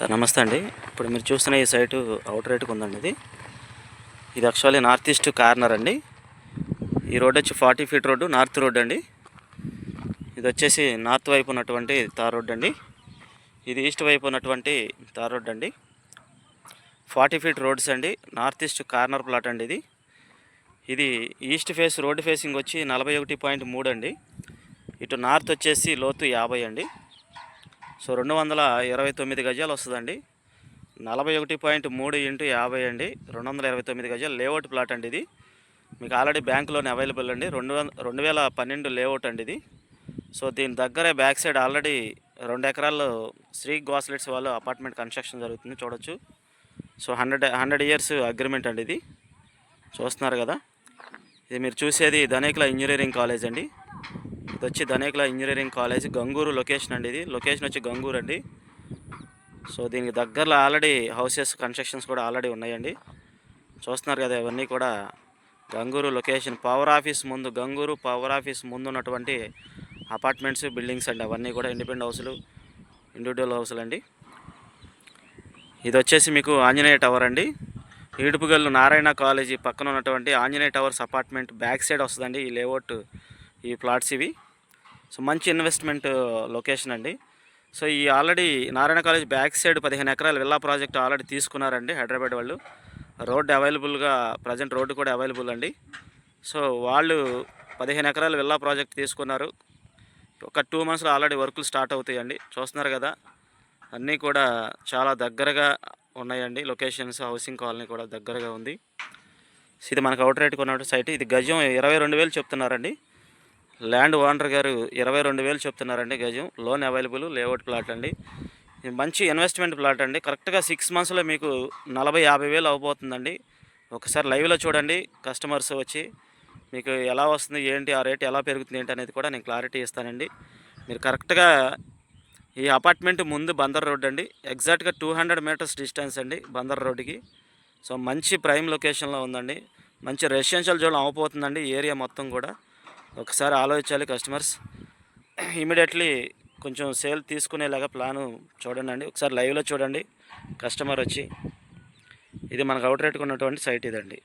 Sir నమస్తే అండి. ఇప్పుడు మీరు చూస్తున్న ఈ సైటు అవుట్ రేట్కి ఉందండి. ఇది యాక్చువల్లీ నార్త్ ఈస్ట్ కార్నర్ అండి. ఈ రోడ్ వచ్చి 40 ఫీట్ రోడ్డు, నార్త్ రోడ్ అండి. ఇది వచ్చేసి నార్త్ వైపు ఉన్నటువంటి తార్ రోడ్ అండి. ఇది ఈస్ట్ వైపు ఉన్నటువంటి తార్ రోడ్ అండి. 40 ఫీట్ రోడ్స్ అండి. నార్త్ ఈస్ట్ కార్నర్ ప్లాట్ అండి. ఇది ఈస్ట్ ఫేస్ రోడ్ ఫేసింగ్ వచ్చి 41.3 అండి. ఇటు నార్త్ వచ్చేసి లోతు 50 అండి. సో 229 గజాలు వస్తుందండి. 41.3 ఇంటూ 50 అండి, 229 గజాలు లేఅవుట్ ప్లాట్ అండి. ఇది మీకు ఆల్రెడీ బ్యాంకులోనే అవైలబుల్ అండి. 2012 లేఅవుట్ అండి ఇది. సో దీని దగ్గరే బ్యాక్ సైడ్ ఆల్రెడీ 2 ఎకరాల్లో శ్రీ గ్వాస్లెట్స్ వాళ్ళు అపార్ట్మెంట్ కన్స్ట్రక్షన్ జరుగుతుంది, చూడొచ్చు. సో 100 ఇయర్స్ అగ్రిమెంట్ అండి. ఇది చూస్తున్నారు కదా. ఇది మీరు చూసేది ధనేకుల ఇంజనీరింగ్ కాలేజ్ అండి. ఇది వచ్చి Dhanekula engineering college, Gangur location అండి. ఇది లొకేషన్ వచ్చి గంగూరు అండి. సో దీనికి దగ్గరలో ఆల్రెడీ హౌసెస్ కన్స్ట్రక్షన్స్ కూడా ఆల్రెడీ ఉన్నాయండి. చూస్తున్నారు కదా, ఇవన్నీ కూడా గంగూరు లొకేషన్. పవర్ ఆఫీస్ ముందు, గంగూరు పవర్ ఆఫీస్ ముందు ఉన్నటువంటి అపార్ట్మెంట్స్, బిల్డింగ్స్ అండి. అవన్నీ కూడా ఇండిపెండెంట్ హౌసులు, ఇండివిజువల్ హౌసులు అండి. ఇది వచ్చేసి మీకు ఆంజనేయ టవర్ అండి. ఈడుపుగల్లు నారాయణ కాలేజీ పక్కన ఉన్నటువంటి Anjaneya towers apartment back side వస్తుందండి ఈ లేఅవుట్, ఈ ప్లాట్స్ ఇవి. సో మంచి ఇన్వెస్ట్మెంట్ లొకేషన్ అండి. సో ఈ already Narayana college back side 15 ఎకరాల విల్లా ప్రాజెక్ట్ ఆల్రెడీ తీసుకున్నారండి హైదరాబాద్ వాళ్ళు. రోడ్డు అవైలబుల్గా, ప్రజెంట్ రోడ్డు కూడా అవైలబుల్ అండి. సో వాళ్ళు 15 ఎకరాల విల్లా ప్రాజెక్ట్ తీసుకున్నారు. ఒక 2 మంత్స్లో ఆల్రెడీ వర్కులు స్టార్ట్ అవుతాయండి. చూస్తున్నారు కదా, అన్నీ కూడా చాలా దగ్గరగా ఉన్నాయండి లొకేషన్స్. హౌసింగ్ కాలనీ కూడా దగ్గరగా ఉంది. ఇది మనకు అవుట్ రేట్ కొన్న సైట్. ఇది గజం 22,000 చెప్తున్నారండి. ల్యాండ్ ఓనర్ గారు 22,000 చెప్తున్నారండి గజం. లోన్ అవైలబుల్, లేఅవుట్ ప్లాట్ అండి. ఇది మంచి ఇన్వెస్ట్మెంట్ ప్లాట్ అండి. కరెక్ట్గా 6 మంత్స్లో మీకు 40,000-50,000 అవబోతుందండి. ఒకసారి లైవ్లో చూడండి, కస్టమర్స్ వచ్చి మీకు ఎలా వస్తుంది ఏంటి, ఆ రేట్ ఎలా పెరుగుతుంది ఏంటి అనేది కూడా నేను క్లారిటీ ఇస్తానండి. మీరు కరెక్ట్గా ఈ అపార్ట్మెంట్ ముందు బందర్ రోడ్ అండి. ఎగ్జాక్ట్గా 200 మీటర్స్ డిస్టెన్స్ అండి బందర్ రోడ్డుకి. సో మంచి ప్రైమ్ లొకేషన్లో ఉందండి. మంచి రెసిడెన్షియల్ జోన్ అవబోతుందండి ఏరియా మొత్తం కూడా. ఒకసారి ఆలోచించాలి కస్టమర్స్. ఇమీడియట్లీ కొంచెం సేల్ తీసుకునేలాగా ప్లాను చూడండి. ఒకసారి లైవ్లో చూడండి కస్టమర్ వచ్చి. ఇది మనకు అవుట్ రేట్కి ఉన్నటువంటి సైట్ ఇదండి.